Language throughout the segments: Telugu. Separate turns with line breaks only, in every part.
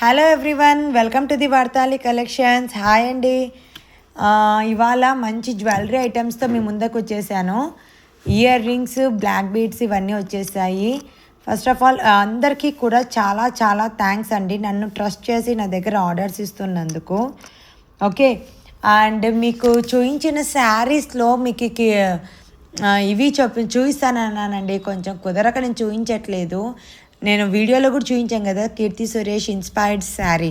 Hello everyone, welcome to the Varthali collections. Hi అండి. ఇవాళ మంచి జ్యువెలరీ ఐటమ్స్తో మీ ముందుకు వచ్చేసాను. ఇయర్ రింగ్స్, బ్లాక్ బీడ్స్ ఇవన్నీ వచ్చేసాయి. ఫస్ట్ ఆఫ్ ఆల్ అందరికీ కూడా చాలా చాలా థ్యాంక్స్ అండి, నన్ను ట్రస్ట్ చేసి నా దగ్గర ఆర్డర్స్ ఇస్తున్నందుకు. ఓకే, అండ్ మీకు చూపించిన శారీస్లో మీకు ఇవి చూపిస్తానన్నానండి. కొంచెం కుదరక నేను చూపించట్లేదు. నేను వీడియోలో కూడా చూపించాను కదా, కీర్తి సురేష్ ఇన్స్పైర్డ్ శారీ,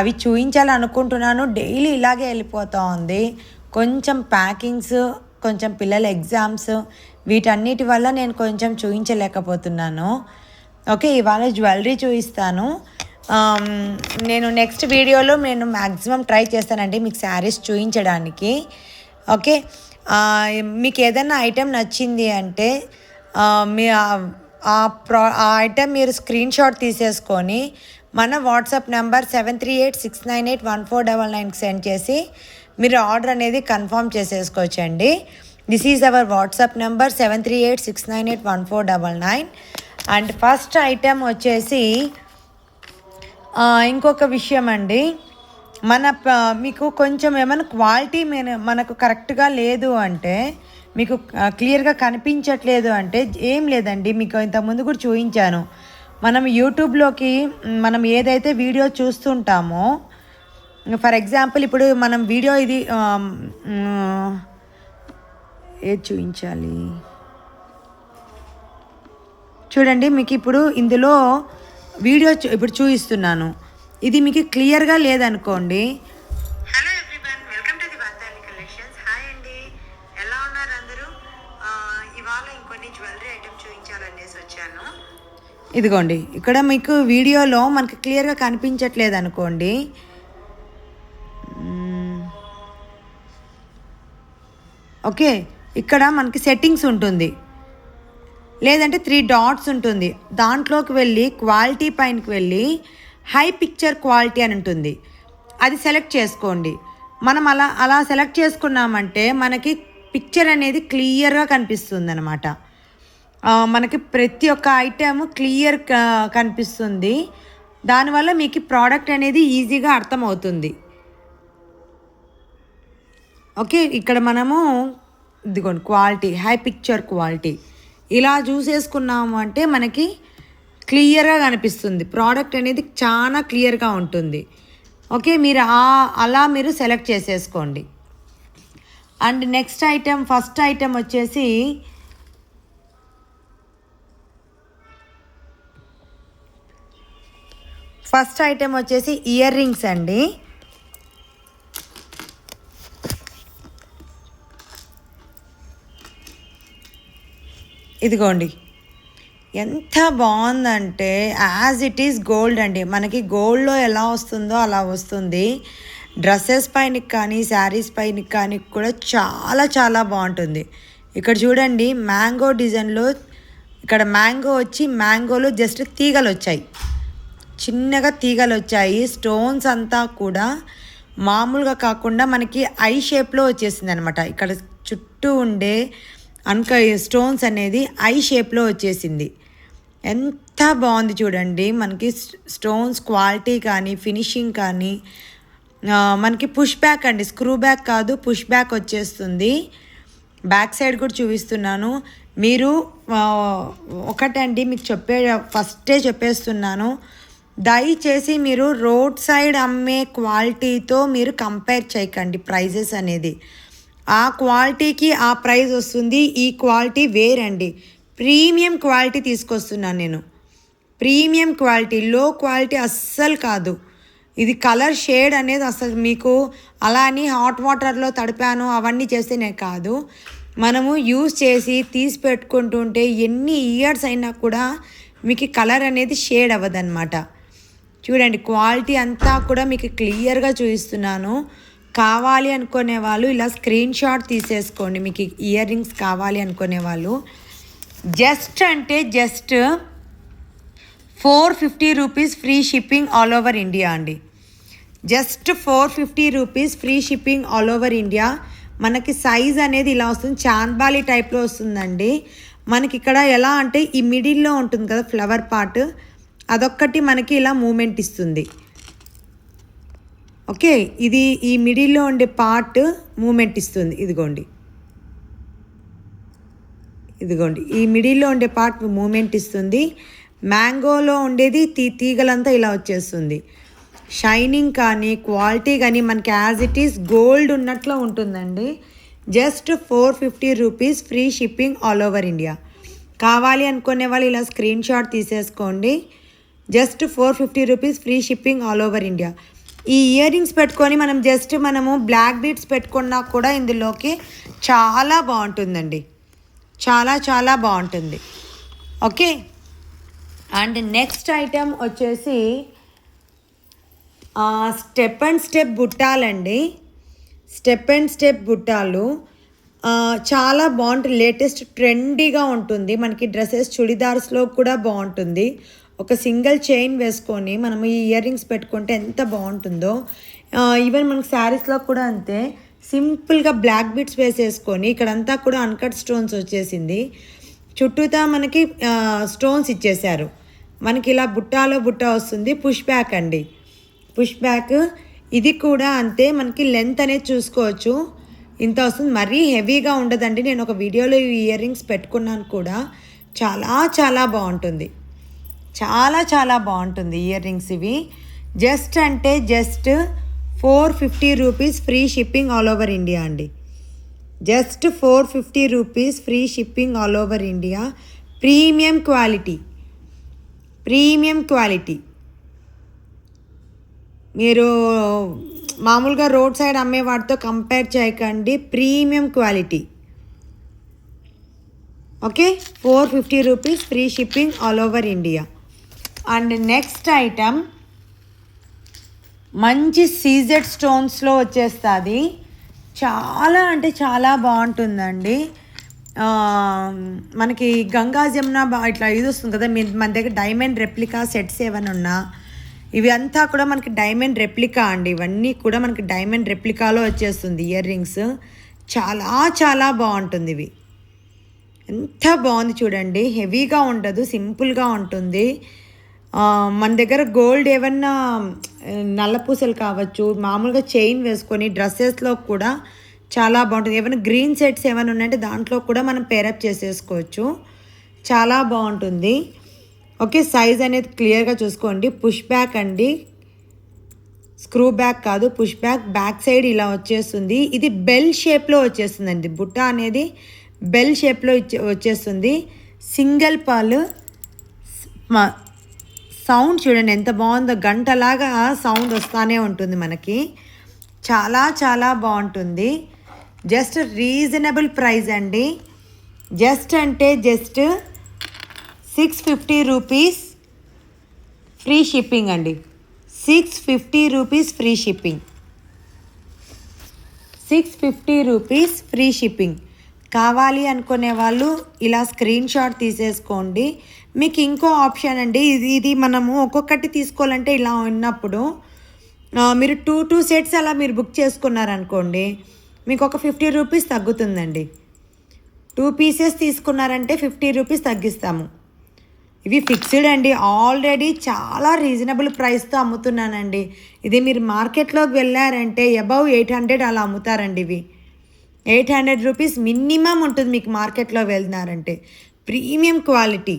అవి చూపించాలనుకుంటున్నాను. డైలీ ఇలాగే వెళ్ళిపోతూ ఉంది. కొంచెం ప్యాకింగ్స్, కొంచెం పిల్లల ఎగ్జామ్స్, వీటన్నిటి వల్ల నేను కొంచెం చూపించలేకపోతున్నాను. ఓకే, ఇవాళ జ్యువెలరీ చూపిస్తాను. నేను నెక్స్ట్ వీడియోలో నేను మ్యాక్సిమం ట్రై చేస్తానండి మీకు శారీస్ చూపించడానికి. ఓకే, మీకు ఏదైనా ఐటెం నచ్చింది అంటే మీ ఆ ఐటెం మీరు స్క్రీన్ షాట్ తీసేసుకొని మన వాట్సాప్ నెంబర్ 7386981499కి సెండ్ చేసి మీరు ఆర్డర్ అనేది కన్ఫర్మ్ చేసేసుకోవచ్చండి. This is our WhatsApp number 7386981499. And first item వచ్చేసి ఇంకొక విషయం అండి, మీకు కొంచెం ఏమైనా క్వాలిటీ మనకు కరెక్ట్గా లేదు అంటే, మీకు క్లియర్గా కనిపించట్లేదు అంటే ఏం లేదండి. మీకు ఇంతకుముందు కూడా చూపించాను. మనం యూట్యూబ్లోకి మనం ఏదైతే వీడియో చూస్తుంటామో, ఫర్ ఎగ్జాంపుల్ ఇప్పుడు మనం వీడియో ఇది ఏది చూపించాలి చూడండి. మీకు ఇప్పుడు ఇందులో వీడియో ఇప్పుడు చూపిస్తున్నాను, ఇది మీకు క్లియర్గా లేదనుకోండి. Hello everyone, welcome to the Varthali collections. Hi అండి, ఎలా ఉన్నారు అందరూ? ఇవాళ ఇంకొన్ని జ్యువెలరీ ఐటమ్ చూపించాలనేసి వచ్చాను. ఇదిగోండి, ఇక్కడ మీకు వీడియోలో మనకి క్లియర్గా కనిపించట్లేదు అనుకోండి. ఓకే, ఇక్కడ మనకి సెట్టింగ్స్ ఉంటుంది, లేదంటే 3 డాట్స్ ఉంటుంది. దాంట్లోకి వెళ్ళి క్వాలిటీ పైనకి వెళ్ళి హై పిక్చర్ క్వాలిటీ అని ఉంటుంది, అది సెలెక్ట్ చేసుకోండి. మనం అలా సెలెక్ట్ చేసుకున్నామంటే మనకి పిక్చర్ అనేది క్లియర్గా కనిపిస్తుంది అనమాట. మనకి ప్రతి ఒక్క ఐటెము క్లియర్ కనిపిస్తుంది. దానివల్ల మీకు ప్రోడక్ట్ అనేది ఈజీగా అర్థమవుతుంది. ఓకే, ఇక్కడ మనము ఇదిగోండి క్వాలిటీ, హై పిక్చర్ క్వాలిటీ ఇలా చూసేసుకున్నాము అంటే మనకి క్లియర్గా కనిపిస్తుంది. ప్రోడక్ట్ అనేది చాలా క్లియర్గా ఉంటుంది. ఓకే, మీరు అలా మీరు సెలెక్ట్ చేసేసుకోండి. And next item, first item వచ్చేసి ఇయర్ రింగ్స్ అండి. ఇదిగోండి, ఎంత బాగుందంటే యాజ్ ఇట్ ఈస్ గోల్డ్ అండి. మనకి గోల్డ్లో ఎలా వస్తుందో అలా వస్తుంది. డ్రెస్సెస్ పైనకి కానీ శారీస్ పైనకి కానీ కూడా చాలా చాలా బాగుంటుంది. ఇక్కడ చూడండి, మ్యాంగో డిజైన్లో ఇక్కడ మ్యాంగో వచ్చి మ్యాంగోలో జస్ట్ తీగలు వచ్చాయి, చిన్నగా తీగలు వచ్చాయి. స్టోన్స్ అంతా కూడా మామూలుగా కాకుండా మనకి ఐ షేప్లో వచ్చేసింది అనమాట. ఇక్కడ చుట్టూ ఉండే స్టోన్స్ అనేది ఐ షేప్లో వచ్చేసింది. ఎంత బాగుంది చూడండి. మనకి స్టోన్స్ క్వాలిటీ కానీ ఫినిషింగ్ కానీ మనకి పుష్ బ్యాక్ అండి, స్క్రూ బ్యాక్ కాదు, పుష్ బ్యాక్ వచ్చేస్తుంది. బ్యాక్ సైడ్ కూడా చూపిస్తున్నాను. మీరు ఒకటండి మీకు ఫస్టే చెప్పేస్తున్నాను, దయచేసి మీరు రోడ్ సైడ్ అమ్మే క్వాలిటీతో మీరు కంపేర్ చేయకండి ప్రైజెస్ అనేది. ఆ క్వాలిటీకి ఆ ప్రైస్ వస్తుంది, ఈ క్వాలిటీ వేరండి. ప్రీమియం క్వాలిటీ తీసుకొస్తున్నాను నేను, ప్రీమియం క్వాలిటీ, లో క్వాలిటీ అస్సలు కాదు. ఇది కలర్ షేడ్ అనేది అసలు మీకు అలా అని హాట్ వాటర్లో తడిపాను అవన్నీ చేస్తేనే కాదు, మనము యూజ్ చేసి తీసి పెట్టుకుంటుంటే ఎన్ని ఇయర్స్ అయినా కూడా మీకు కలర్ అనేది షేడ్ అవ్వదన్నమాట. చూడండి, క్వాలిటీ అంతా కూడా మీకు క్లియర్గా చూపిస్తున్నాను. కావాలి అనుకునే వాళ్ళు ఇలా స్క్రీన్ షాట్ తీసేసుకోండి. మీకు ఇయర్ రింగ్స్ కావాలి అనుకునే వాళ్ళు just 450 rupees free shipping all over India అండి. Just 450 rupees free shipping all over India. మనకి సైజ్ అనేది ఇలా వస్తుంది, చాంద్బాలి టైప్లో వస్తుందండి. మనకి ఇక్కడ ఎలా అంటే ఈ మిడిల్లో ఉంటుంది కదా ఫ్లవర్ పార్ట్, అదొక్కటి మనకి ఇలా మూమెంట్ ఇస్తుంది. ఓకే, ఇది ఈ మిడిల్లో ఉండే పార్ట్ మూమెంట్ ఇస్తుంది. ఇదిగోండి ఈ మిడిల్లో ఉండే పార్ట్ మూమెంట్ ఇస్తుంది. మ్యాంగోలో ఉండేది తీగలంతా ఇలా వచ్చేస్తుంది. షైనింగ్ కానీ క్వాలిటీ కానీ మనకి యాజ్ ఇట్ ఈస్ గోల్డ్ ఉన్నట్లు ఉంటుందండి. Just 450 rupees, free shipping all over India. కావాలి అనుకునే వాళ్ళు ఇలా స్క్రీన్ షాట్ తీసేసుకోండి. Just 450 rupees, free shipping all over India. ఈ ఇయర్ రింగ్స్ పెట్టుకొని మనము బ్లాక్ బీడ్స్ పెట్టుకున్నా కూడా ఇందులోకి చాలా బాగుంటుందండి. చాలా బాగుంటుంది. ఓకే, అండ్ నెక్స్ట్ ఐటెం వచ్చేసి స్టెప్ అండ్ స్టెప్ బుట్టాలండి. స్టెప్ అండ్ స్టెప్ బుట్టాలు చాలా బాగుంటుంది. లేటెస్ట్ ట్రెండీగా ఉంటుంది. మనకి డ్రెస్సెస్ చుడిదార్స్లో కూడా బాగుంటుంది. ఒక సింగిల్ చైన్ వేసుకొని మనము ఈ ఇయర్ రింగ్స్ పెట్టుకుంటే ఎంత బాగుంటుందో. ఈవెన్ మనకి శారీస్లో కూడా అంతే. సింపుల్గా బ్లాక్ బీడ్స్ వేసేసుకొని ఇక్కడంతా కూడా అన్కట్ స్టోన్స్ వచ్చేసింది. చుట్టూతా మనకి స్టోన్స్ ఇచ్చేశారు. మనకి ఇలా బుట్టాలో బుట్ట వస్తుంది. పుష్ బ్యాక్ అండి, పుష్ బ్యాక్. ఇది కూడా అంతే. మనకి లెంత్ అనేది చూసుకోవచ్చు, ఇంత వస్తుంది. మరీ హెవీగా ఉండదండి. నేను ఒక వీడియోలో ఈ ఇయర్ రింగ్స్ పెట్టుకున్నాను కూడా. చాలా బాగుంటుంది. చాలా బాగుంటుంది ఇయర్ రింగ్స్ ఇవి. Just 450 rupees, free shipping all over India అండి. Just 450 rupees, free shipping all over India. Premium quality. మీరు మామూలుగా రోడ్ సైడ్ అమ్మే వాటితో కంపేర్ చేయకండి. Premium quality. Okay, 450 rupees, free shipping all over India. And next item మంచి సీజెడ్ స్టోన్స్లో వచ్చేస్తుంది. చాలా బాగుంటుందండి. మనకి గంగా జమున ఇట్లా ఇది వస్తుంది కదా, మన దగ్గర డైమండ్ రెప్లికా సెట్స్ ఏమైనా ఉన్నా ఇవి అంతా కూడా మనకి డైమండ్ రెప్లికా అండి. ఇవన్నీ కూడా మనకి డైమండ్ రెప్లికాలో వచ్చేస్తుంది ఇయర్ రింగ్స్. చాలా బాగుంటుంది. ఇవి ఎంత బాగుంది చూడండి. హెవీగా ఉండదు, సింపుల్గా ఉంటుంది. మన దగ్గర గోల్డ్ ఏమన్నా నల్లపూసలు కావచ్చు, మామూలుగా చైన్ వేసుకొని డ్రెస్సెస్లో కూడా చాలా బాగుంటుంది. ఏమైనా గ్రీన్ సెట్స్ ఏమైనా ఉన్నాయంటే దాంట్లో కూడా మనం పేరప్ చేసేసుకోవచ్చు. చాలా బాగుంటుంది. ఓకే, సైజ్ అనేది క్లియర్గా చూసుకోండి. పుష్ బ్యాక్ అండి, స్క్రూ బ్యాక్ కాదు, పుష్ బ్యాక్. బ్యాక్ సైడ్ ఇలా వచ్చేస్తుంది. ఇది బెల్ షేప్లో వచ్చేస్తుందండి. బుట్ట అనేది బెల్ షేప్లో వచ్చేస్తుంది. సింగిల్ పాలు. సౌండ్ చూడండి ఎంత బాగుందో, గంటలాగా సౌండ్ వస్తూనే ఉంటుంది మనకి. చాలా బాగుంటుంది. జస్ట్ రీజనబుల్ ప్రైస్ అండి. జస్ట్ 650 రూపీస్, ఫ్రీ షిప్పింగ్ అండి. 650 rupees, free shipping. 650 rupees, free shipping. కావాలి అనుకునే వాళ్ళు ఇలా స్క్రీన్ షాట్ తీసేసుకోండి. మీకు ఇంకో ఆప్షన్ అండి, ఇది మనము ఒక్కొక్కటి తీసుకోవాలంటే ఇలా ఉన్నప్పుడు మీరు 2 సెట్స్ అలా మీరు బుక్ చేసుకున్నారనుకోండి, మీకు ఒక 50 రూపీస్ తగ్గుతుందండి. 2 పీసెస్ తీసుకున్నారంటే 50 రూపీస్ తగ్గిస్తాము. ఇవి ఫిక్స్డ్ అండి. ఆల్రెడీ చాలా రీజనబుల్ ప్రైస్తో అమ్ముతున్నానండి. ఇది మీరు మార్కెట్లోకి వెళ్ళారంటే అబౌవ్ 800 అలా అమ్ముతారండి. ఇవి 800 రూపీస్ మినిమం ఉంటుంది మీకు మార్కెట్లో వెళ్తున్నారంటే. Premium quality.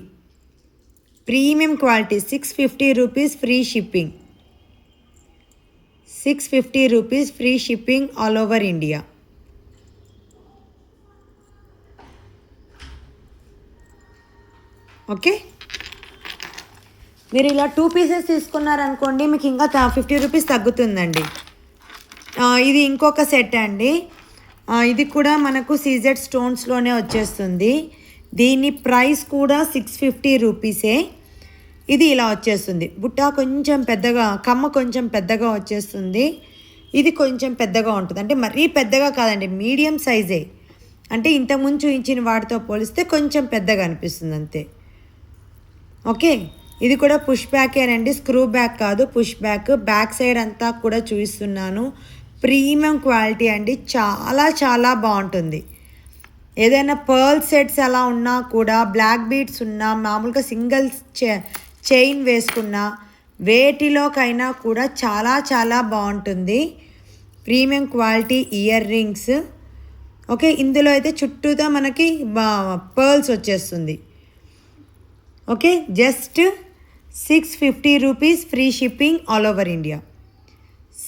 650 rupees, free shipping. 650 rupees, free shipping all over India. Okay, మీరు ఇలా 2 పీసెస్ తీసుకున్నారనుకోండి, మీకు ఇంకా 50 రూపీస్ తగ్గుతుందండి. ఇది ఇంకొక సెట్ అండి. ఇది కూడా మనకు సీజెడ్ స్టోన్స్లోనే వచ్చేస్తుంది. దీని ప్రైస్ కూడా 650 రూపీసే. ఇది ఇలా వచ్చేస్తుంది. బుట్ట కొంచెం పెద్దగా, కమ్మ కొంచెం పెద్దగా వచ్చేస్తుంది. ఇది కొంచెం పెద్దగా ఉంటుంది. అంటే మరీ పెద్దగా కాదండి, మీడియం సైజే. అంటే ఇంతకుముందు చూపించిన వాటితో పోలిస్తే కొంచెం పెద్దగా అనిపిస్తుంది అంతే. ఓకే, ఇది కూడా పుష్ బ్యాకేనండి, స్క్రూ బ్యాక్ కాదు, పుష్ బ్యాక్. బ్యాక్ సైడ్ అంతా కూడా చూపిస్తున్నాను. ప్రీమియం క్వాలిటీ అండి. చాలా బాగుంటుంది. ఏదైనా పర్ల్ సెట్స్ అలా ఉన్నా కూడా, బ్లాక్ బీడ్స్ ఉన్నా, మామూలుగా సింగిల్ చైన్ వేసుకున్నా వేటిలోకైనా కూడా చాలా చాలా బాగుంటుంది. Premium quality ear rings. Okay, ఇందులో అయితే చుట్టూతో మనకి పర్ల్స్ వచ్చేస్తుంది. Okay, just 650 rupees free shipping all over India.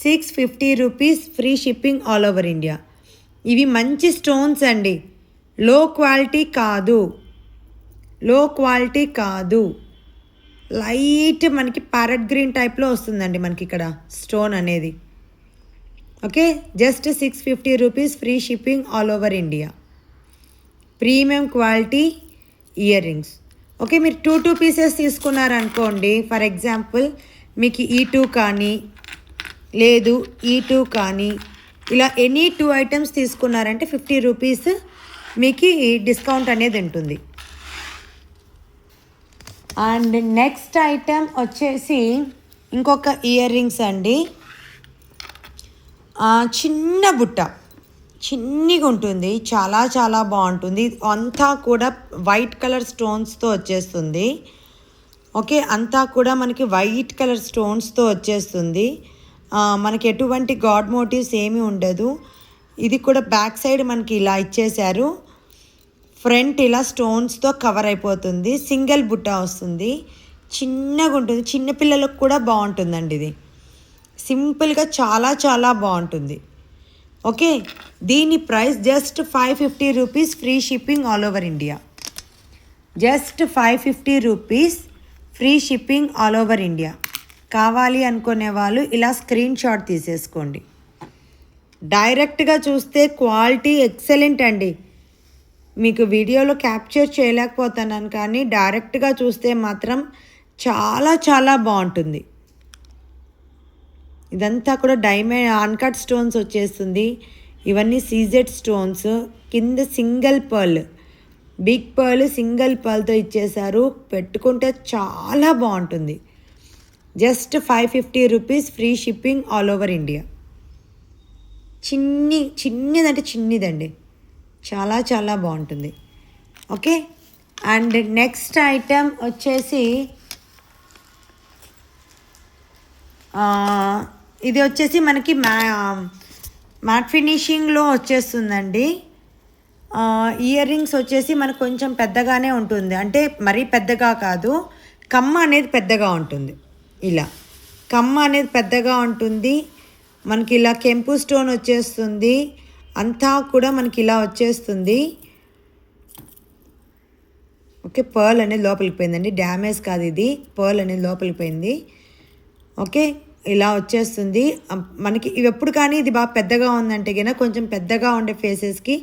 650 rupees free shipping all over India. ఇవి మంచి స్టోన్స్ అండి, లో క్వాలిటీ కాదు, లైట్ మనకి ప్యారెట్ గ్రీన్ టైప్లో వస్తుందండి మనకి ఇక్కడ స్టోన్ అనేది. Okay, just 650 rupees free shipping all over India. Premium quality ear rings. Okay, మీరు 2 పీసెస్ తీసుకున్నారనుకోండి, ఫర్ ఎగ్జాంపుల్ మీకు ఈ 2 కానీ లేదు ఈ 2 కానీ ఇలా ఎనీ 2 ఐటమ్స్ తీసుకున్నారంటే 50 రూపీస్ మీకు డిస్కౌంట్ అనేది ఉంటుంది. అండ్ నెక్స్ట్ ఐటమ్ వచ్చేసి ఇంకొక ఇయర్ రింగ్స్ అండి. చిన్న బుట్ట, చిన్నగా ఉంటుంది, చాలా చాలా బాగుంటుంది. అంతా కూడా వైట్ కలర్ స్టోన్స్తో వచ్చేస్తుంది. ఓకే, అంతా కూడా మనకి వైట్ కలర్ స్టోన్స్తో వచ్చేస్తుంది. మనకి ఎటువంటి గాడ్ మోటివ్స్ ఏమీ ఉండదు. ఇది కూడా బ్యాక్ సైడ్ మనకి ఇలా ఇచ్చేశారు, ఫ్రంట్ ఇలా స్టోన్స్తో కవర్ అయిపోతుంది. సింగిల్ బుట్ట వస్తుంది, చిన్నగా ఉంటుంది, చిన్నపిల్లలకు కూడా బాగుంటుందండి. ఇది సింపుల్గా చాలా చాలా బాగుంటుంది. ఓకే, దీని price just 550 rupees free shipping all over India. Just 550 rupees free shipping all over India. కావాలి అనుకునే వాళ్ళు ఇలా స్క్రీన్ షాట్ తీసేసుకోండి. డైరెక్ట్గా చూస్తే క్వాలిటీ ఎక్సలెంట్ అండి. మీకు వీడియోలో క్యాప్చర్ చేయలేకపోతున్నాను, కానీ డైరెక్ట్గా చూస్తే మాత్రం చాలా చాలా బాగుంటుంది. ఇదంతా కూడా డైమండ్ అన్కట్ స్టోన్స్ వచ్చేస్తుంది. ఇవన్నీ సీజెడ్ స్టోన్స్. కింద single pearl, big pearl single పర్ల్తో ఇచ్చేశారు. పెట్టుకుంటే చాలా బాగుంటుంది. Just 550 rupees free shipping all over India. చిన్నదంటే చిన్నదండి, చాలా చాలా బాగుంటుంది. ఓకే, అండ్ నెక్స్ట్ ఐటమ్ వచ్చేసి ఇది వచ్చేసి మనకి మ్యాట్ ఫినిషింగ్లో వచ్చేస్తుందండి. ఇయర్ రింగ్స్ వచ్చేసి మనకు కొంచెం పెద్దగానే ఉంటుంది, అంటే మరీ పెద్దగా కాదు, కమ్మ అనేది పెద్దగా ఉంటుంది. ఇలా కమ్మ అనేది పెద్దగా ఉంటుంది. మనకి ఇలా కెంపు స్టోన్ వచ్చేస్తుంది, అంతా కూడా మనకి ఇలా వచ్చేస్తుంది. ఓకే, పర్ల్ అనేది లోపలికి పోయిందండి, డ్యామేజ్ కాదు ఇది, పర్ల్ అనేది లోపలికి పోయింది. ఓకే, ఇలా వచ్చేస్తుంది మనకి. ఇవి ఎప్పుడు కానీ ఇది బాగా పెద్దగా ఉందంటే కన్నా కొంచెం పెద్దగా ఉండే ఫేసెస్కి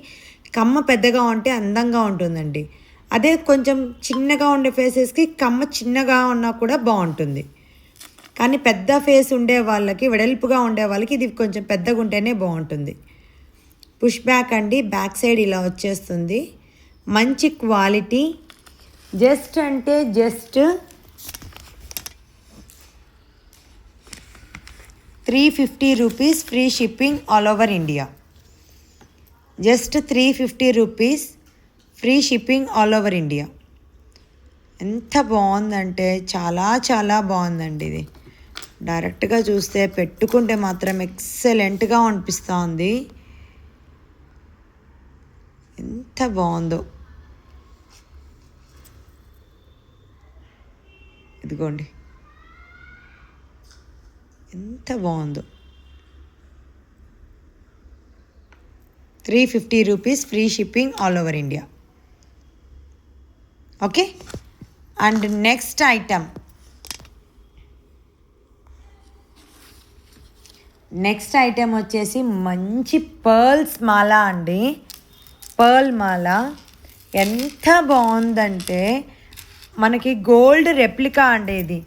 కమ్మ పెద్దగా ఉంటే అందంగా ఉంటుందండి. అదే కొంచెం చిన్నగా ఉండే ఫేసెస్కి కమ్మ చిన్నగా ఉన్నా కూడా బాగుంటుంది. కానీ పెద్ద ఫేస్ ఉండే వాళ్ళకి, వెడల్పుగా ఉండే వాళ్ళకి ఇది కొంచెం పెద్దగా ఉంటేనే బాగుంటుంది. పుష్ బ్యాక్ అండి, బ్యాక్ సైడ్ ఇలా వచ్చేస్తుంది. మంచి క్వాలిటీ. జస్ట్ అంటే just 350 rupees free shipping all over India. Just 350 rupees free shipping all over India. ఎంత బాగుందంటే చాలా చాలా బాగుందండి. ఇది డైరెక్ట్గా చూస్తే, పెట్టుకుంటే మాత్రం ఎక్సలెంట్గా అనిపిస్తుంది. ఎంత బాగుందో ఇదిగోండి, ఎంత బాగుందో. 350 rupees free shipping all over India. Okay, and next item వచ్చేసి మంచి పర్ల్స్ మాల అండి. పర్ల్ మాల ఎంత బాగుందంటే మనకి గోల్డ్ రెప్లికా అండి.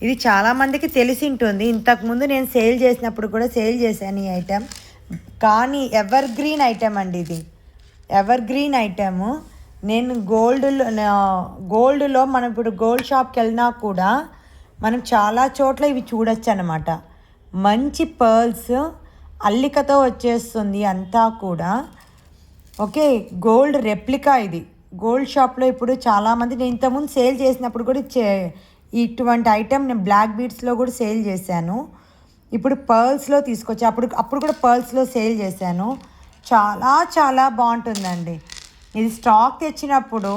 ఇది చాలామందికి తెలిసి ఉంటుంది. ఇంతకుముందు నేను సేల్ చేసినప్పుడు కూడా సేల్ చేశాను ఈ ఐటెం. కానీ ఎవర్ గ్రీన్ ఐటెం అండి ఇది, ఎవర్ గ్రీన్ ఐటెము. నేను గోల్డ్లో మనం ఇప్పుడు గోల్డ్ షాప్కి వెళ్ళినా కూడా మనం చాలా చోట్ల ఇవి చూడొచ్చు అన్నమాట. మంచి పర్ల్స్ అల్లికతో వచ్చేస్తుంది అంతా కూడా. ఓకే, గోల్డ్ రెప్లికా ఇది. గోల్డ్ షాప్లో ఇప్పుడు చాలామంది, నేను ఇంతకుముందు సేల్ చేసినప్పుడు కూడా ఇటువంటి ఐటెం నేను బ్లాక్ బీడ్స్లో కూడా సేల్ చేశాను. ఇప్పుడు పర్ల్స్లో తీసుకొచ్చి అప్పుడు కూడా పర్ల్స్లో సేల్ చేశాను. చాలా చాలా బాగుంటుందండి. ఇది స్టాక్ తెచ్చినప్పుడు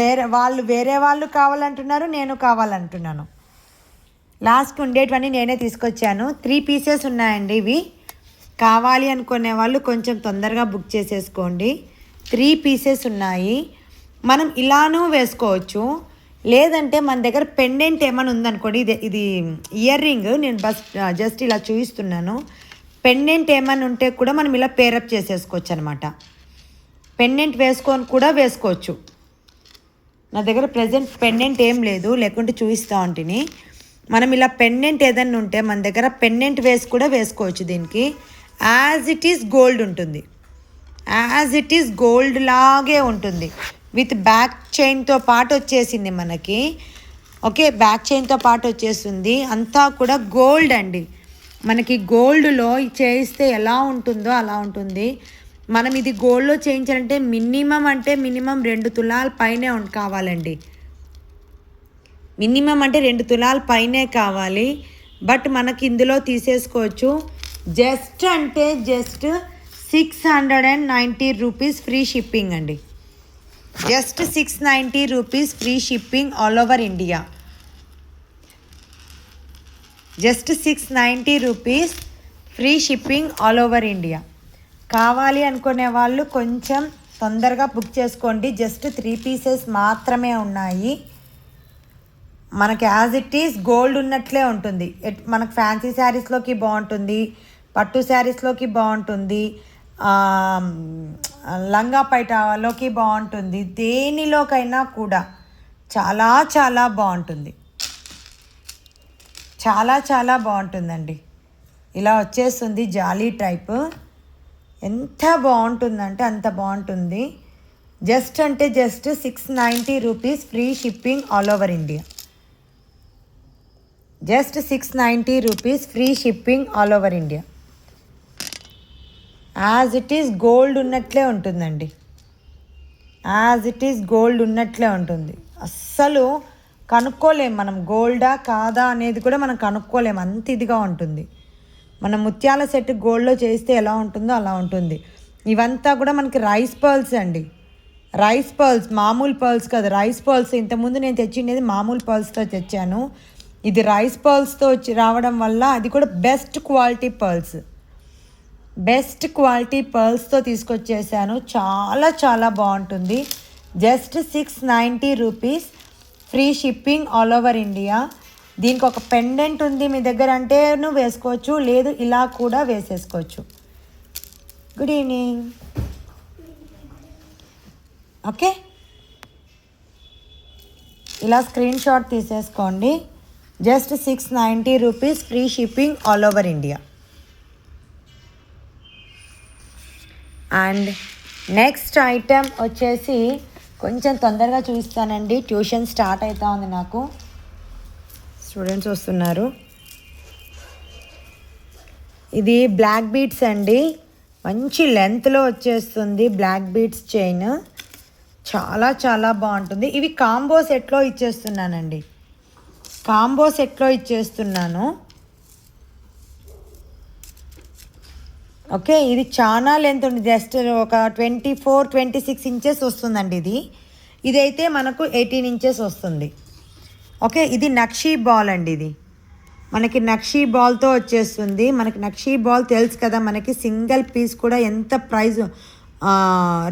వేరే వాళ్ళు కావాలంటున్నారు, నేను కావాలంటున్నాను. లాస్ట్ ఉండేటివన్నీ నేనే తీసుకొచ్చాను. 3 పీసెస్ ఉన్నాయండి. ఇవి కావాలి అనుకునే వాళ్ళు కొంచెం తొందరగా బుక్ చేసేసుకోండి. 3 పీసెస్ ఉన్నాయి. మనం ఇలానూ వేసుకోవచ్చు, లేదంటే మన దగ్గర పెండెంట్ ఏమైనా ఉందనుకోండి. ఇది ఇయర్ రింగ్ నేను జస్ట్ ఇలా చూపిస్తున్నాను. పెండెంట్ ఏమైనా ఉంటే కూడా మనం ఇలా పేరప్ చేసేసుకోవచ్చు అనమాట. పెండెంట్ వేసుకొని కూడా వేసుకోవచ్చు. నా దగ్గర ప్రజెంట్ పెండెంట్ ఏం లేదు, లేకుంటే చూపిస్తూ ఉంటుంది. మనం ఇలా పెండెంట్ ఏదైనా ఉంటే మన దగ్గర పెండెంట్ వేసి కూడా వేసుకోవచ్చు. దీనికి యాజ్ ఇట్ ఈస్ గోల్డ్ ఉంటుంది, యాజ్ ఇట్ ఈస్ గోల్డ్ లాగే ఉంటుంది. విత్ బ్యాక్ చైన్తో పాటు వచ్చేసింది మనకి. ఓకే, బ్యాక్ చైన్తో పాటు వచ్చేస్తుంది. అంతా కూడా గోల్డ్ అండి. మనకి గోల్డ్లో చేయిస్తే ఎలా ఉంటుందో అలా ఉంటుంది. మనం ఇది గోల్డ్లో చేయించాలంటే మినిమం 2 తులాల పైనే కావాలండి. మినిమం 2 తులాల పైనే కావాలి. బట్ మనకి ఇందులో తీసేసుకోవచ్చు. జస్ట్ 690 రూపీస్ ఫ్రీ షిప్పింగ్ అండి. Just 690 rupees free shipping all over India. Just 690 rupees free shipping all over India. కావాలి అనుకునే వాళ్ళు కొంచెం తొందరగా బుక్ చేసుకోండి. జస్ట్ 3 పీసెస్ మాత్రమే ఉన్నాయి. మనకి యాజ్ ఇట్ ఈస్ గోల్డ్ ఉన్నట్లే ఉంటుంది. మనకు ఫ్యాన్సీ శారీస్లోకి బాగుంటుంది, పట్టు శారీస్లోకి బాగుంటుంది, లంగా పైటలోకి బాగుంటుంది. దేనిలోకైనా కూడా చాలా చాలా బాగుంటుంది. చాలా చాలా బాగుంటుందండి. ఇలా వచ్చేస్తుంది జాలీ టైప్. ఎంత బాగుంటుందంటే అంత బాగుంటుంది. Just 690 rupees free shipping all over India. Just 690 rupees free shipping all over India. As it is gold ఉన్నట్లే ఉంటుందండి. యాజ్ ఇట్ ఈస్ గోల్డ్ ఉన్నట్లే ఉంటుంది. అస్సలు కనుక్కోలేము మనం గోల్డా కాదా అనేది కూడా మనం కనుక్కోలేము, అంత ఇదిగా ఉంటుంది. మన ముత్యాల సెట్ గోల్డ్లో చేస్తే ఎలా ఉంటుందో అలా ఉంటుంది. ఇవంతా కూడా మనకి రైస్ పర్ల్స్ అండి. రైస్ పర్ల్స్, మామూలు పర్ల్స్ కాదు, రైస్ పర్ల్స్. ఇంతకుముందు నేను తెచ్చిండేది మామూలు పర్ల్స్తో తెచ్చాను. ఇది రైస్ పర్ల్స్తో రావడం వల్ల అది కూడా best quality pearls. Best quality పర్ల్స్తో తీసుకొచ్చేసాను. చాలా చాలా బాగుంటుంది. Just 690 rupees free shipping all over India. దీనికి ఒక పెండెంట్ ఉంది మీ దగ్గర అంటే నువ్వు వేసుకోవచ్చు, లేదు ఇలా కూడా వేసేసుకోవచ్చు. Good evening. ఓకే, ఇలా స్క్రీన్ షాట్ తీసేసుకోండి. Just 690 rupees free shipping all over India. And next item వచ్చేసి కొంచెం తొందరగా చూపిస్తానండి. ట్యూషన్ స్టార్ట్ అవుతా ఉంది, నాకు స్టూడెంట్స్ వస్తున్నారు. ఇది బ్లాక్ బీడ్స్ అండి. మంచి లెంత్లో వచ్చేస్తుంది బ్లాక్ బీడ్స్ చైన్. చాలా చాలా బాగుంటుంది. ఇవి కాంబో సెట్లో ఇచ్చేస్తున్నానండి. కాంబో సెట్లో ఇచ్చేస్తున్నాను. ఓకే, ఇది చాలా లెంత్ ఉంది. జస్ట్ ఒక 24-26 ఇంచెస్ వస్తుందండి. ఇదైతే మనకు 18 ఇంచెస్ వస్తుంది. ఓకే, ఇది నక్షీ బాల్ అండి. ఇది మనకి నక్షీ బాల్తో వచ్చేస్తుంది. మనకి నక్షీ బాల్ తెలుసు కదా, మనకి సింగిల్ పీస్ కూడా ఎంత ప్రైస్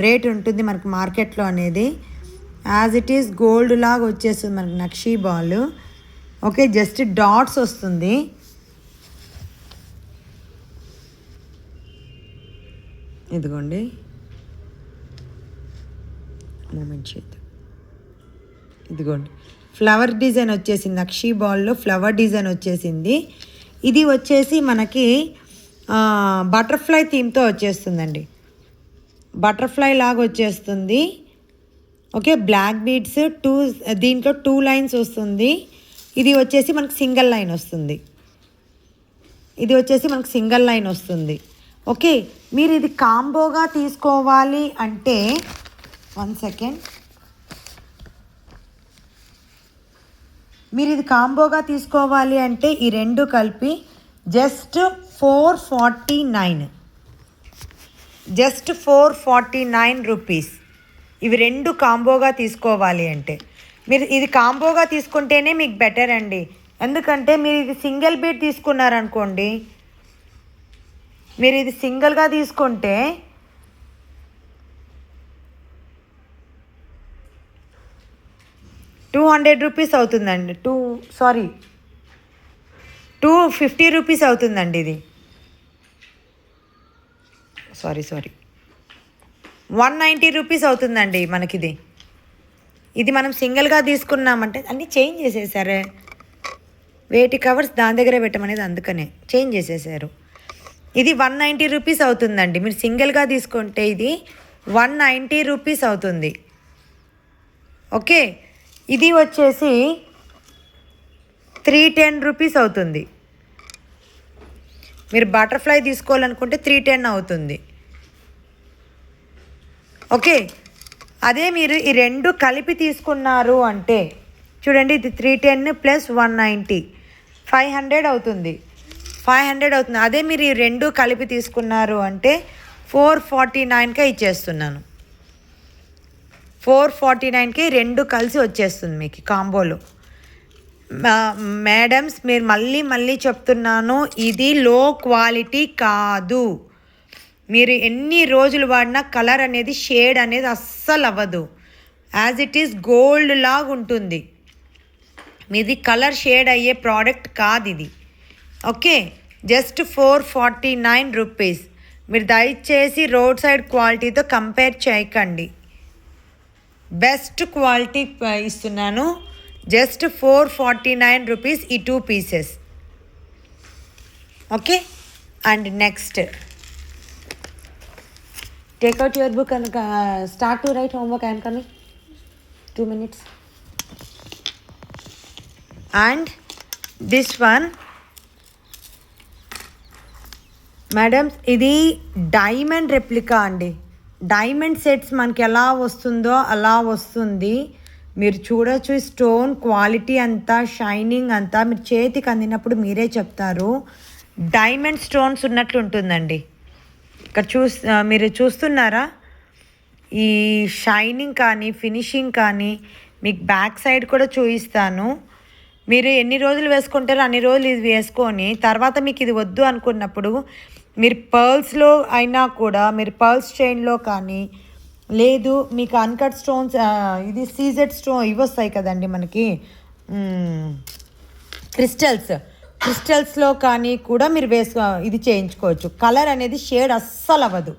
రేట్ ఉంటుంది మనకి మార్కెట్లో అనేది. యాజ్ ఇట్ ఈస్ గోల్డ్ లాగా వచ్చేస్తుంది మనకి nakshi ball. Okay, just dots వస్తుంది. ఇదిగోండి, మూమెంట్ చేద్దాం. ఇదిగోండి, ఫ్లవర్ డిజైన్ వచ్చేసింది. నక్షీ బాల్లో ఫ్లవర్ డిజైన్ వచ్చేసింది. ఇది వచ్చేసి మనకి బటర్ఫ్లై థీమ్తో వచ్చేస్తుందండి. బటర్ఫ్లై లాగా వచ్చేస్తుంది. ఓకే, బ్లాక్ బీడ్స్ దీంట్లో 2 లైన్స్ వస్తుంది. ఇది వచ్చేసి మనకి సింగిల్ లైన్ వస్తుంది. ఇది వచ్చేసి మనకి సింగిల్ లైన్ వస్తుంది. ఓకే, మీరు ఇది కాంబోగా తీసుకోవాలి అంటే 1 సెకండ్. మీరు ఇది కాంబోగా తీసుకోవాలి అంటే ఈ రెండు కలిపి జస్ట్ 449, జస్ట్ 449 రూపీస్. ఇవి రెండు కాంబోగా తీసుకోవాలి అంటే మీరు ఇది కాంబోగా తీసుకుంటేనే మీకు బెటర్ అండి. ఎందుకంటే మీరు ఇది సింగిల్ బీట్ తీసుకున్నారనుకోండి, మీరు ఇది సింగిల్గా తీసుకుంటే ₹200 అవుతుందండి. 250 రూపీస్ అవుతుందండి. ఇది సారీ 190 రూపీస్ అవుతుందండి మనకిది. ఇది మనం సింగిల్గా తీసుకున్నామంటే అన్నీ చేంజ్ చేసేసారే, వేటి కవర్స్ దాని దగ్గరే పెట్టమనేది, అందుకనే చేంజ్ చేసేసారు. ఇది 190 రూపీస్ అవుతుందండి. మీరు సింగిల్గా తీసుకుంటే ఇది 190 రూపీస్ అవుతుంది. ఓకే, ఇది వచ్చేసి 310 రూపీస్ అవుతుంది. మీరు బటర్ఫ్లై తీసుకోవాలనుకుంటే 310 అవుతుంది. ఓకే, అదే మీరు ఈ రెండు కలిపి తీసుకున్నారు అంటే చూడండి, ఇది 310 ప్లస్ 190 500 అవుతుంది. 500 అవుతుంది. అదే మీరు ఈ రెండు కలిపి తీసుకున్నారు అంటే 449కే ఇచ్చేస్తున్నాను. 449కి రెండు కలిసి వచ్చేస్తుంది మీకు కాంబోలో. మేడమ్స్, మీరు మళ్ళీ చెప్తున్నాను, ఇది లో క్వాలిటీ కాదు. మీరు ఎన్ని రోజులు వాడినా కలర్ అనేది షేడ్ అనేది అస్సలు అవ్వదు. యాజ్ ఇట్ ఈస్ గోల్డ్ లాగా ఉంటుంది. మీది కలర్ షేడ్ అయ్యే ప్రోడక్ట్ కాదు ఇది. Okay, just 449 rupees. మీరు దయచేసి రోడ్ సైడ్ క్వాలిటీతో కంపేర్ చేయకండి. బెస్ట్ క్వాలిటీ ఇస్తున్నాను. జస్ట్ 449 రూపీస్ ఈ 2 pieces. Okay, and next take out your book and start to write homework. I'm coming 2 minutes. And this one madams, ఇది డైమండ్ రెప్లికా అండి. డైమండ్ సెట్స్ మనకి ఎలా వస్తుందో అలా వస్తుంది. మీరు చూడొచ్చు స్టోన్ క్వాలిటీ అంతా, షైనింగ్ అంతా మీరు చేతికి అందినప్పుడు మీరే చెప్తారు డైమండ్ స్టోన్స్ ఉన్నట్లు ఉంటుందండి. ఇక్కడ మీరు చూస్తున్నారా, ఈ షైనింగ్ కానీ ఫినిషింగ్ కానీ మీకు బ్యాక్ సైడ్ కూడా చూపిస్తాను. మీరు ఎన్ని రోజులు వేసుకుంటారో అన్ని రోజులు ఇది వేసుకొని తర్వాత మీకు ఇది వద్దు అనుకున్నప్పుడు మీరు పర్ల్స్లో అయినా కూడా, మీరు పర్ల్స్ చైన్లో కానీ, లేదు మీకు అన్కట్ స్టోన్స్, ఇది సీజెడ్ స్టోన్ ఇవి వస్తాయి కదండి మనకి, క్రిస్టల్స్లో కానీ కూడా మీరు ఇది చేయించుకోవచ్చు. కలర్ అనేది షేడ్ అస్సలు అవ్వదు.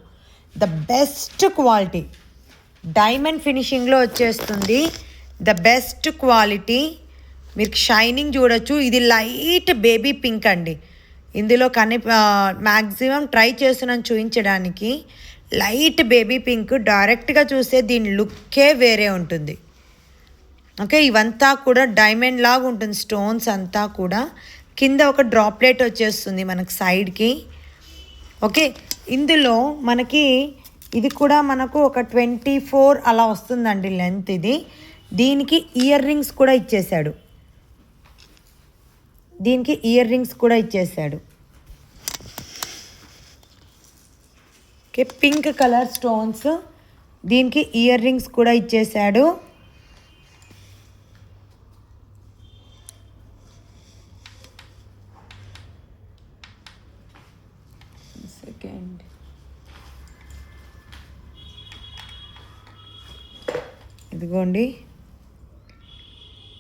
ద బెస్ట్ క్వాలిటీ డైమండ్ ఫినిషింగ్లో వచ్చేస్తుంది. The best quality. మీరు షైనింగ్ చూడొచ్చు. ఇది లైట్ బేబీ పింక్ అండి. ఇందులో కానీ మ్యాక్సిమం ట్రై చేస్తున్నాను చూపించడానికి. Light baby pink. డైరెక్ట్గా చూస్తే దీని లుక్కే వేరే ఉంటుంది. ఓకే, ఇవంతా కూడా డైమండ్ లాగా ఉంటుంది. స్టోన్స్ అంతా కూడా కింద ఒక డ్రాప్లెట్ వచ్చేస్తుంది మనకు సైడ్కి. ఓకే, ఇందులో మనకి ఇది కూడా మనకు ఒక 24 అలా వస్తుందండి లెంత్ ఇది. దీనికి ఇయర్ రింగ్స్ కూడా ఇచ్చేసాడు. Okay, pink colour stones. దీనికి ఇయర్ రింగ్స్ కూడా ఇచ్చేసాడు. ఇదిగోండి,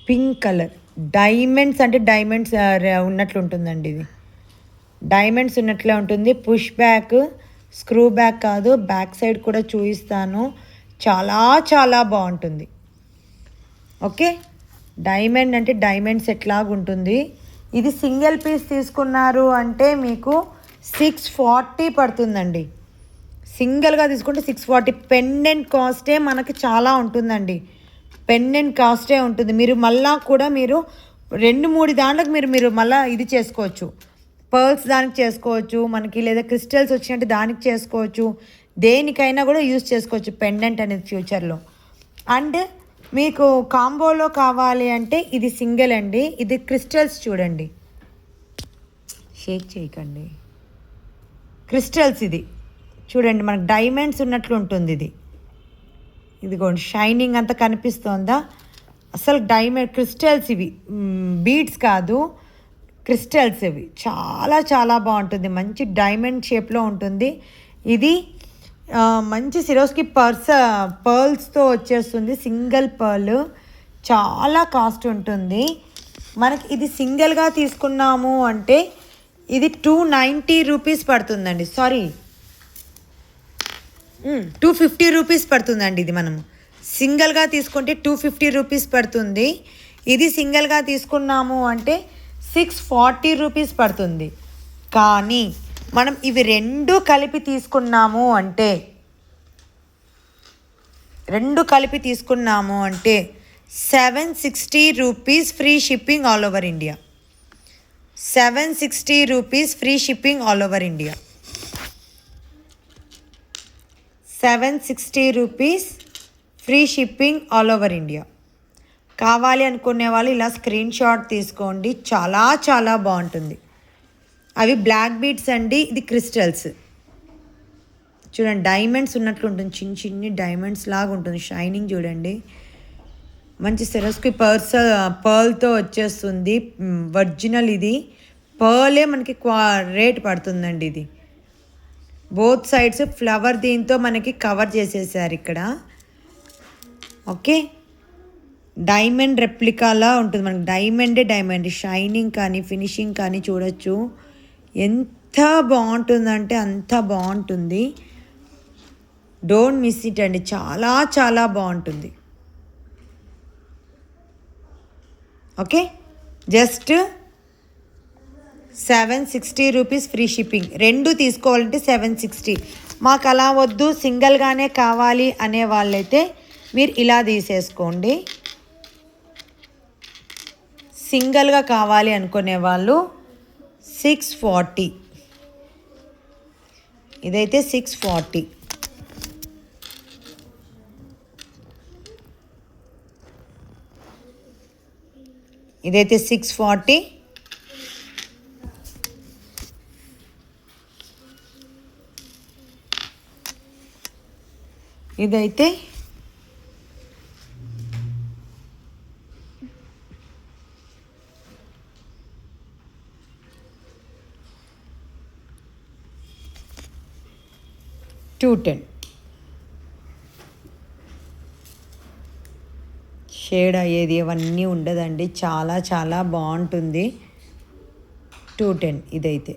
పింక్ కలర్ డైమండ్స్, అంటే డైమండ్స్ ఉన్నట్లు ఉంటుందండి. ఇది డైమండ్స్ ఉన్నట్లే ఉంటుంది. పుష్ బ్యాక్, స్క్రూ బ్యాక్ కాదు, బ్యాక్ సైడ్ కూడా చూపిస్తాను. చాలా బాగుంటుంది. ఓకే, డైమండ్ అంటే డైమండ్ సెట్ లాగా ఉంటుంది. ఇది సింగిల్ పీస్ తీసుకున్నారు అంటే మీకు 640 పడుతుందండి. సింగిల్గా తీసుకుంటే 640. పెండెంట్ కాస్టే మనకి చాలా ఉంటుందండి. పెండెంట్ కాస్టే ఉంటుంది. మీరు మళ్ళా కూడా మీరు 2-3 దాంట్లోకి మీరు మళ్ళీ ఇది చేసుకోవచ్చు. పర్ల్స్ దానికి చేసుకోవచ్చు మనకి, లేదా క్రిస్టల్స్ వచ్చినట్టు దానికి చేసుకోవచ్చు. దేనికైనా కూడా యూజ్ చేసుకోవచ్చు పెండెంట్ అనేది ఫ్యూచర్లో. అండ్ మీకు కాంబోలో కావాలి అంటే ఇది సింగిల్ అండి. ఇది క్రిస్టల్స్ చూడండి, షేక్ చేయకండి. క్రిస్టల్స్ ఇది చూడండి, మనకు డైమండ్స్ ఉన్నట్లు ఉంటుంది ఇది. ఇదిగోండి షైనింగ్ అంతా కనిపిస్తోందా? అసలు డైమండ్ క్రిస్టల్స్ ఇవి, బీడ్స్ కాదు, క్రిస్టల్స్ ఇవి. చాలా చాలా బాగుంటుంది, మంచి డైమండ్ షేప్లో ఉంటుంది ఇది. మంచి సిరోస్కి పర్ల్స్తో వచ్చేస్తుంది, సింగిల్ పర్ల్. చాలా కాస్ట్ ఉంటుంది మనకి. ఇది సింగిల్గా తీసుకున్నాము అంటే ఇది 290 రూపీస్ పడుతుందండి. సారీ, 250 రూపీస్ పడుతుందండి. ఇది మనం సింగిల్గా తీసుకుంటే 250 రూపీస్ పడుతుంది. ఇది సింగిల్గా తీసుకున్నాము అంటే 640 రూపీస్ పడుతుంది. కానీ మనం ఇవి రెండు కలిపి తీసుకున్నాము అంటే 760 rupees free shipping all over India. 760 rupees free shipping all over India. 760 rupees free shipping all over India. కావాలి అనుకునే వాళ్ళు ఇలా స్క్రీన్ షాట్ తీసుకోండి, చాలా చాలా బాగుంటుంది. అవి బ్లాక్ బీడ్స్ అండి, ఇది క్రిస్టల్స్. చూడండి డైమండ్స్ ఉన్నట్లు ఉంటుంది, చిన్న చిన్ని డైమండ్స్ లాగా ఉంటుంది. షైనింగ్ చూడండి, మంచి సెరస్కి పర్ల్తో వచ్చేస్తుంది. ఒరిజినల్ ఇది పర్లే మనకి రేట్ పడుతుందండి. ఇది బోత్ సైడ్స్ ఫ్లవర్ దీంతో మనకి కవర్ చేసేసారు ఇక్కడ. ఓకే, డైమండ్ రెప్లికాలా ఉంటుంది మనకి. డైమండ్ షైనింగ్ కానీ ఫినిషింగ్ కానీ చూడొచ్చు, ఎంత బాగుంటుందంటే అంత బాగుంటుంది. డోంట్ మిస్ ఇట్ అండి, చాలా చాలా బాగుంటుంది. Okay, just 760 rupees free shipping. రెండు తీసుకోవాలంటే 760. మాకు అలా వద్దు, సింగిల్గానే కావాలి అనే వాళ్ళైతే మీరు ఇలా తీసేసుకోండి. సింగిల్గా కావాలి అనుకునే వాళ్ళు 640. ఇదైతే 640. ఇదైతే 640. ఇదైతే 210. షేడ్ అయ్యేది అవన్నీ ఉండదండి, చాలా చాలా బాగుంటుంది. 210 ఇదైతే.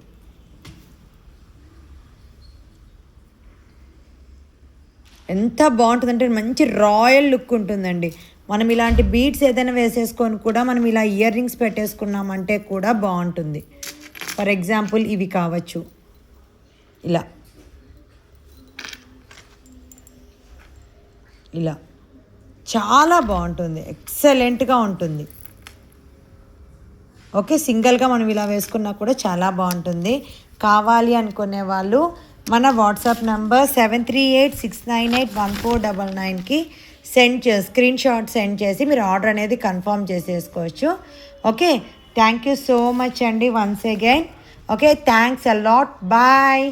ఎంత బాగుంటుందంటే మంచి రాయల్ లుక్ ఉంటుందండి. మనం ఇలాంటి బీడ్స్ ఏదైనా వేసేసుకొని కూడా మనం ఇలా ఇయర్ రింగ్స్ పెట్టేసుకున్నామంటే కూడా బాగుంటుంది. ఫర్ ఎగ్జాంపుల్ ఇవి కావచ్చు, ఇలా ఇలా చాలా బాగుంటుంది, ఎక్సలెంట్గా ఉంటుంది. ఓకే, సింగిల్గా మనం ఇలా వేసుకున్నా కూడా చాలా బాగుంటుంది. కావాలి అనుకునే వాళ్ళు మన వాట్సాప్ నెంబర్ 7386981499కి స్క్రీన్ షాట్ సెండ్ చేసి మీరు ఆర్డర్ అనేది కన్ఫర్మ్ చేసేసుకోవచ్చు. Okay, thank you so much అండి once again. Okay, thanks a lot. Bye.